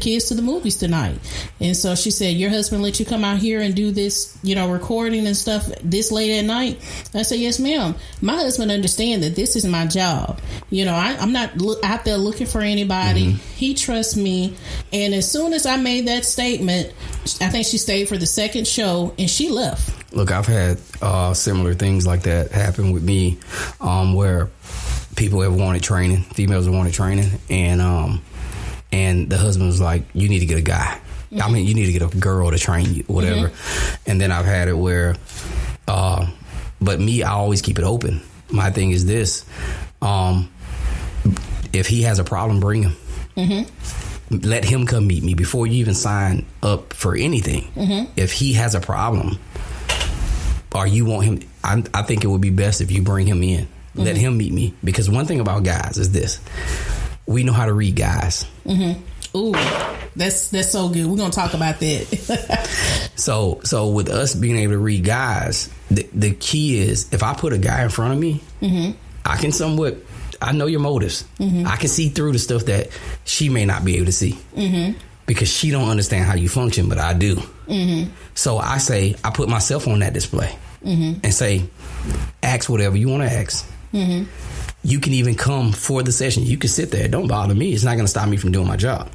kids to the movies tonight. And so she said, your husband let you come out here and do this, recording and stuff this late at night? I said, yes, ma'am. My husband understands that this is my job. I'm not out there looking for anybody. He trusts me. And as soon as I made that statement, I think she stayed for the second show and she left. Look, I've had similar things like that happen with me, where people have wanted training, females have wanted training, and the husband was like, you need to get a guy. I mean, you need to get a girl to train you, whatever. And then I've had it where, but me, I always keep it open. My thing is this, if he has a problem, bring him. Let him come meet me before you even sign up for anything. If he has a problem or you want him, I think it would be best if you bring him in. Let him meet me. Because one thing about guys is this. We know how to read guys. Ooh, that's so good. We're going to talk about that. So with us being able to read guys, the key is if I put a guy in front of me, I can I know your motives. I can see through the stuff that she may not be able to see. Because she don't understand how you function, but I do. So I put myself on that display and say, ask whatever you want to ask. You can even come for the session. You can sit there. Don't bother me. It's not going to stop me from doing my job.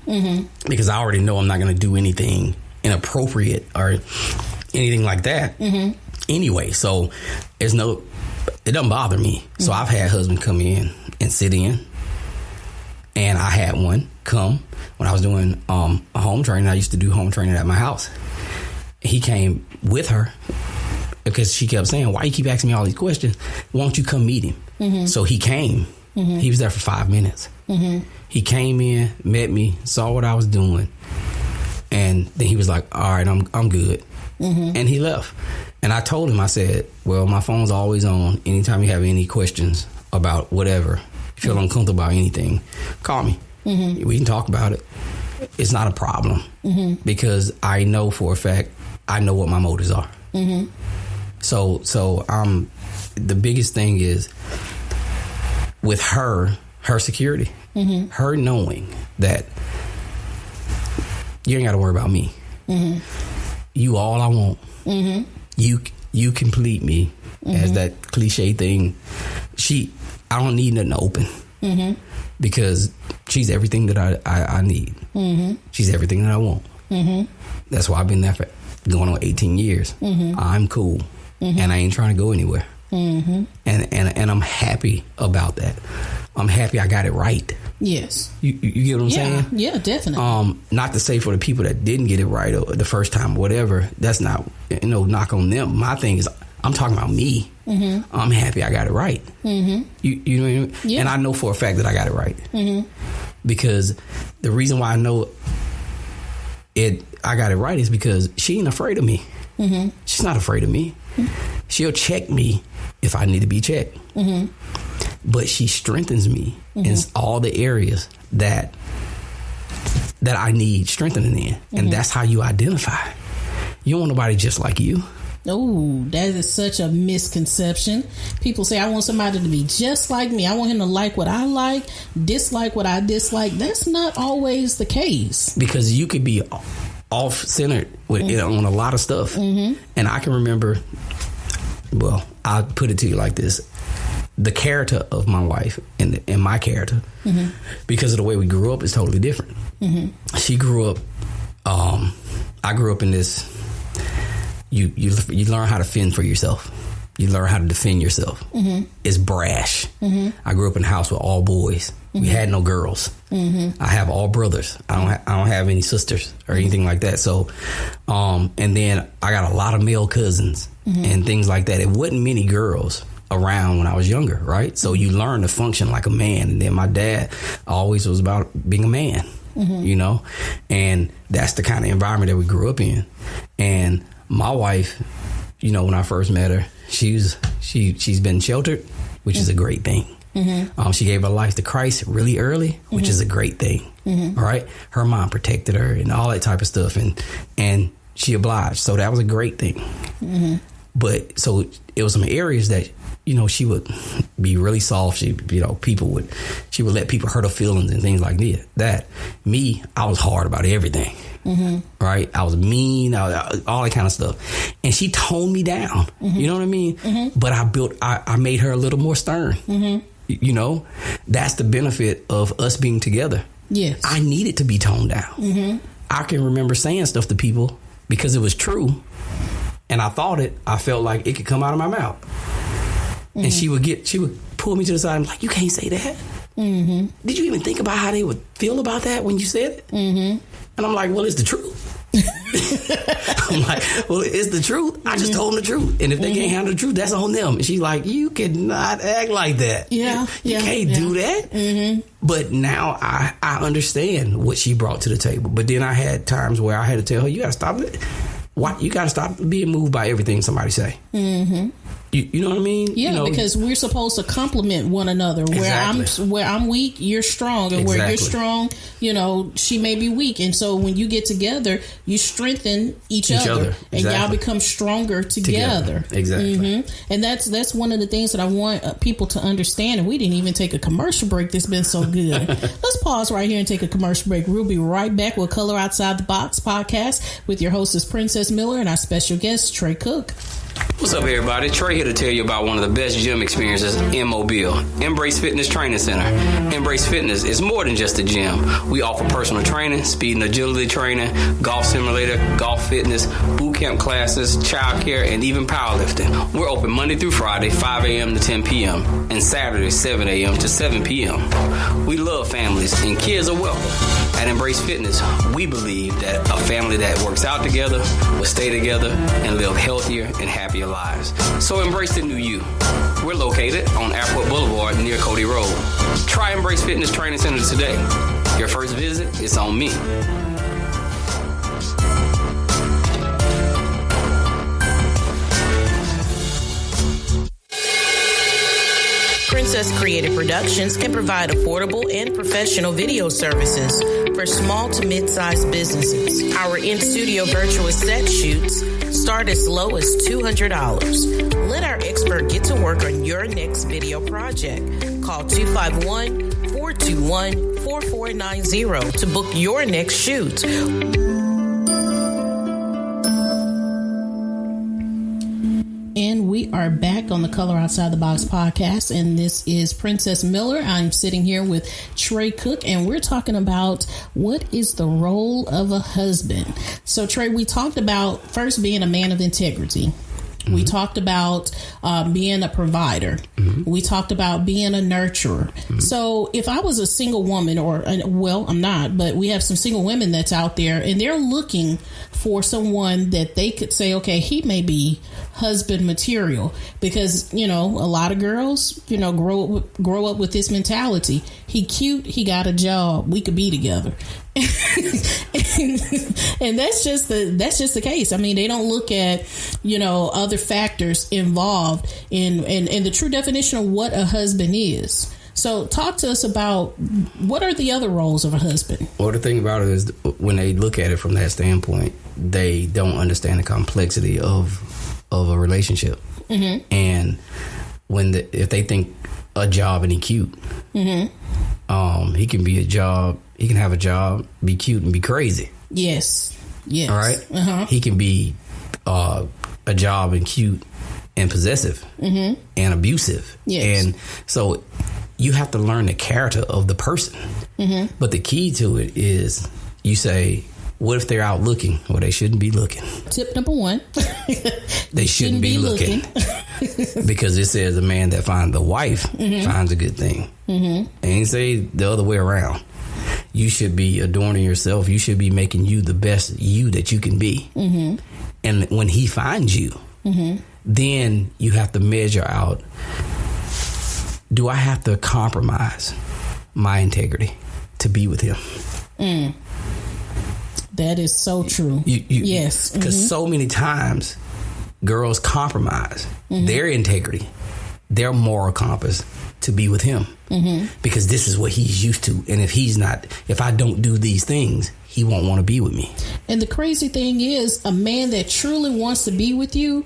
Because I already know I'm not going to do anything inappropriate or anything like that. Anyway, so it doesn't bother me. So I've had husbands come in and sit in. And I had one come when I was doing a home training. I used to do home training at my house. He came with her because she kept saying, why you keep asking me all these questions? Won't you come meet him? So he came. He was there for 5 minutes. He came in, met me, saw what I was doing. And then he was like, all right, I'm good. And he left. And I told him, I said, well, my phone's always on. Anytime you have any questions about whatever, feel uncomfortable about anything, call me. We can talk about it. It's not a problem because I know for a fact, I know what my motives are. So the biggest thing is with her security, her knowing that you ain't got to worry about me. You all I want. You complete me as that cliche thing. I don't need nothing open because she's everything that I need. She's everything that I want. That's why I've been there for going on 18 years. I'm cool and I ain't trying to go anywhere. And I'm happy about that. I'm happy I got it right. Yes. You get what I'm saying? Yeah, definitely. Not to say for the people that didn't get it right or the first time or whatever, that's not, knock on them. My thing is, I'm talking about me. I'm happy I got it right. You know what I mean? Yeah. And I know for a fact that I got it right. Because the reason why I know I got it right is because she ain't afraid of me. She's not afraid of me. She'll check me if I need to be checked. But she strengthens me in all the areas that I need strengthening in. And that's how you identify. You don't want nobody just like you. Oh, that is such a misconception. People say, I want somebody to be just like me. I want him to like what I like, dislike what I dislike. That's not always the case. Because you could be off-centered with on a lot of stuff. And I can remember, well, I'll put it to you like this. The character of my wife and my character, because of the way we grew up, is totally different. She grew up, I grew up in this, you learn how to fend for yourself. You learn how to defend yourself. It's brash. I grew up in a house with all boys. We had no girls. I have all brothers. I don't have any sisters or anything like that. So, and then I got a lot of male cousins and things like that. It wasn't many girls around when I was younger, right? So you learn to function like a man. And then my dad always was about being a man, and that's the kind of environment that we grew up in. And my wife, when I first met her, she's been sheltered, which is a great thing. She gave her life to Christ really early, which is a great thing. All right. Her mom protected her and all that type of stuff. And she obliged. So that was a great thing. But so it was some areas that, she would be really soft. She would let people hurt her feelings and things like that. Me, I was hard about everything. Mm-hmm. Right? I was mean, all that kind of stuff. And she toned me down. Mm-hmm. You know what I mean? Mm-hmm. But I made her a little more stern. Mm-hmm. That's the benefit of us being together. Yes. I needed to be toned down. Mm-hmm. I can remember saying stuff to people because it was true. And I felt like it could come out of my mouth. Mm-hmm. And she would pull me to the side and be like, you can't say that. Mm-hmm. Did you even think about how they would feel about that when you said it? Mm-hmm. And I'm like, well, it's the truth. I'm like, well, it's the truth. I just told them the truth. And if they can't handle the truth, that's on them. And she's like, you cannot act like that. You can't do that. Mm-hmm. But now I understand what she brought to the table. But then I had times where I had to tell her, you got to stop it. Why? You got to stop being moved by everything somebody say. Mm-hmm. You know what I mean? Yeah, because we're supposed to complement one another. Exactly. Where I'm weak, you're strong, and where you're strong, she may be weak. And so when you get together, you strengthen each other. And y'all become stronger together. Exactly. Mm-hmm. And that's one of the things that I want people to understand. And we didn't even take a commercial break. That's been so good. Let's pause right here and take a commercial break. We'll be right back with Color Outside the Box podcast with your hostess Princess Miller and our special guest Tre Cook. What's up, everybody? Trey here to tell you about one of the best gym experiences in Mobile, Embrace Fitness Training Center. Embrace Fitness is more than just a gym. We offer personal training, speed and agility training, golf simulator, golf fitness, boot camp classes, childcare, and even powerlifting. We're open Monday through Friday, 5 a.m. to 10 p.m., and Saturday, 7 a.m. to 7 p.m. We love families, and kids are welcome. At Embrace Fitness, we believe that a family that works out together will stay together and live healthier and happier lives. So embrace the new you. We're located on Airport Boulevard near Cody Road. Try Embrace Fitness Training Center today. Your first visit is on me. Princess Creative Productions can provide affordable and professional video services for small to mid-sized businesses. Our in-studio virtual set shoots start as low as $200. Let our expert get to work on your next video project. Call 251-421-4490 to book your next shoot. And we are back on the Color Outside the Box podcast, and this is Princess Miller. I'm sitting here with Tre Cook, and we're talking about what is the role of a husband. So, Tre, we talked about first being a man of integrity. Mm-hmm. We talked about being a provider. Mm-hmm. We talked about being a nurturer. Mm-hmm. So if I was a single woman I'm not, but we have some single women that's out there and they're looking for someone that they could say, okay, he may be husband material, because, a lot of girls, grow up with this mentality. He cute. He got a job. We could be together. and that's just the case. I mean, they don't look at, other factors involved in the true definition of what a husband is. So talk to us about what are the other roles of a husband? Well, the thing about it is when they look at it from that standpoint, they don't understand the complexity of a relationship. Mm-hmm. And if they think a job and he cute, mm-hmm. He can be a job. He can have a job, be cute, and be crazy. Yes. All right. Uh-huh. He can be a job and cute and possessive, mm-hmm. and abusive. Yes. And so you have to learn the character of the person. Mm-hmm. But the key to it is you say, what if they're out looking? Well, they shouldn't be looking. Tip number one. They shouldn't be looking. Because it says a man that finds a wife, mm-hmm. finds a good thing. Mm-hmm. And say the other way around. You should be adorning yourself. You should be making you the best you that you can be. Mm-hmm. And when he finds you, mm-hmm. then you have to measure out, do I have to compromise my integrity to be with him? Mm. That is so true. Yes. Because mm-hmm. so many times girls compromise mm-hmm. their integrity, their moral compass to be with him. Mm-hmm. Because this is what he's used to. And if I don't do these things, he won't want to be with me. And the crazy thing is, a man that truly wants to be with you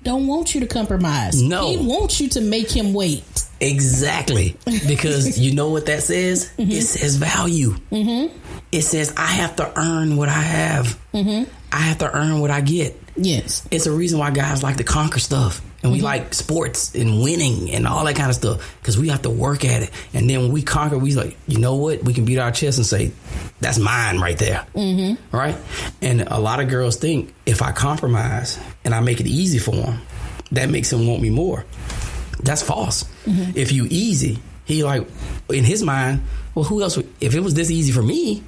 don't want you to compromise. No. He wants you to make him wait. Exactly. Because you know what that says? It says value. It says I have to earn what I have. I have to earn what I get. Yes. It's a reason why guys like to conquer stuff. And we like sports and winning and all that kind of stuff. Because we have to work at it. And then when we conquer, we like, you know what? We can beat our chest and say, that's mine right there. Right? And a lot of girls think if I compromise and I make it easy for them, that makes them want me more. That's false. If you easy, he like, in his mind, well, who else? If it was this easy for me,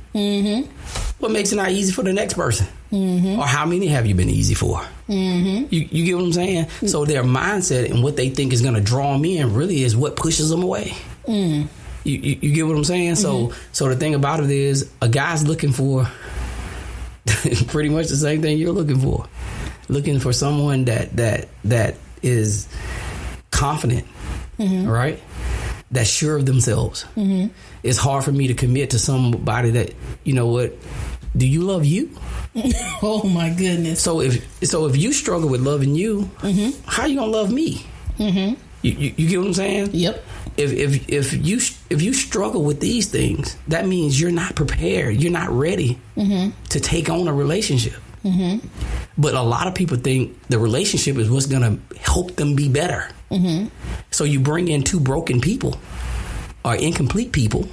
what makes it not easy for the next person? Or how many have you been easy for? You get what I'm saying? So their mindset and what they think is going to draw them in really is what pushes them away. You get what I'm saying? So the thing about it is a guy's looking for pretty much the same thing you're looking for. Looking for someone that is confident, right? That's sure of themselves. It's hard for me to commit to somebody that, you know what, do you love you? Oh my goodness. So if you struggle with loving you, how you gonna love me? You get what I'm saying? Yep. If you struggle with these things, that means you're not prepared. You're not ready to take on a relationship. But a lot of people think the relationship is what's gonna help them be better. So you bring in two broken people or incomplete people.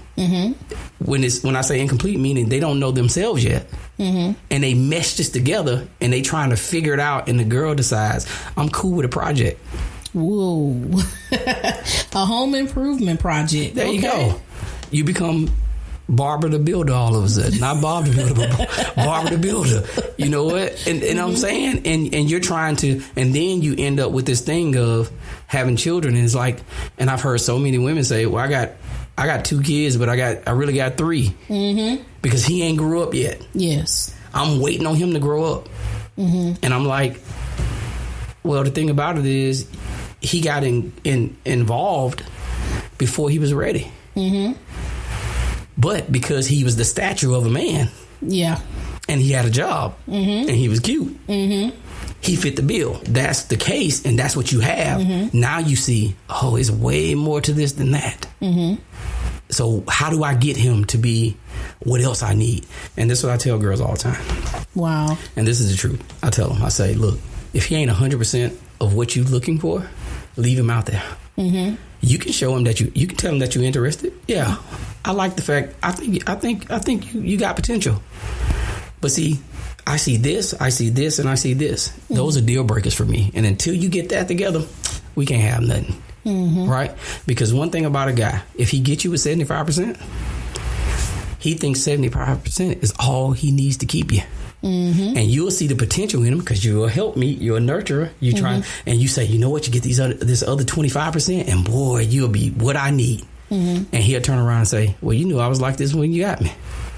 When I say incomplete, meaning they don't know themselves yet. And they mesh this together and they trying to figure it out, and the girl decides, I'm cool with a project. Whoa. A home improvement project. There you go. You become Barbara the Builder all of a sudden. Not Bob the Builder, but Barbara the Builder. You know what? And I'm saying, and you're trying to, and then you end up with this thing of having children. And it's like, and I've heard so many women say, well, I got 2 kids, but I really got 3. Because he ain't grew up yet. Yes. I'm waiting on him to grow up. And I'm like, well, the thing about it is he got involved before he was ready. But because he was the stature of a man. Yeah. And he had a job. And he was cute. He fit the bill. That's the case, and that's what you have. Now you see, oh, it's way more to this than that. So how do I get him to be what else I need? And this is what I tell girls all the time. Wow. And this is the truth. I tell them, I say, look, if he ain't 100% of what you're looking for, leave him out there. You can show him that you can tell him that you're interested. Yeah, I like the fact. I think you got potential. But see, I see this, and I see this. Those are deal breakers for me. And until you get that together, we can't have nothing. Right? Because one thing about a guy, if he gets you with 75%, he thinks 75% is all he needs to keep you. And you'll see the potential in him because you're a helpmeet, you're a nurturer. You try and you say, you know what, you get this other 25%, and boy, you'll be what I need. And he'll turn around and say, well, you knew I was like this when you got me.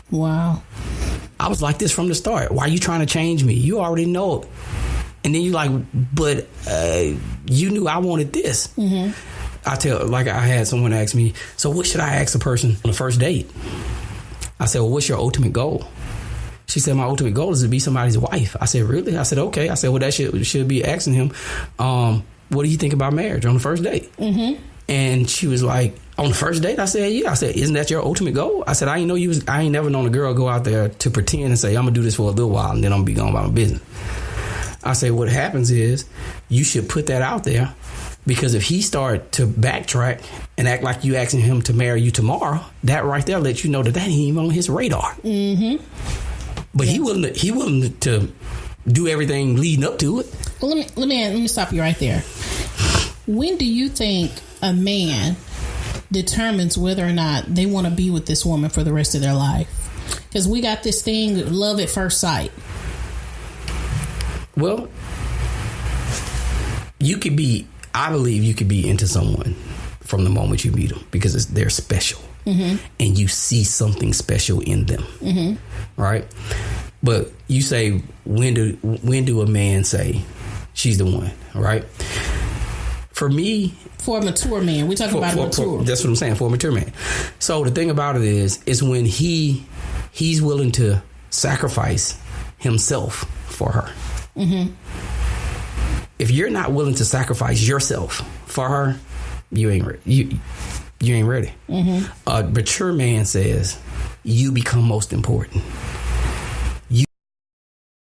Wow. I was like this from the start. Why are you trying to change me? You already know it. And then you're like, but you knew I wanted this. I had someone ask me, so what should I ask a person on the first date? I said, well, what's your ultimate goal? She said, my ultimate goal is to be somebody's wife. I said, really? I said, okay. I said, well, that should be asking him, what do you think about marriage on the first date? And she was like, on the first date? I said, yeah. I said, isn't that your ultimate goal? I said, I ain't never known a girl go out there to pretend and say, I'm gonna do this for a little while and then I'm gonna be going about my business. I say, what happens is you should put that out there, because if he start to backtrack and act like you asking him to marry you tomorrow, that right there lets you know that ain't even on his radar. But he willing to do everything leading up to it. Well, let me stop you right there. When do you think a man determines whether or not they want to be with this woman for the rest of their life? Because we got this thing, love at first sight. Well, I believe you could be into someone from the moment you meet them because they're special. And you see something special in them. Right? But you say, when do a man say she's the one? Right? For me, for a mature man, we're talking about a mature. That's what I'm saying, for a mature man. So the thing about it is when he's willing to sacrifice himself for her. if you're not willing to sacrifice yourself for her, you ain't ready. You ain't ready. A mature man says, you become most important.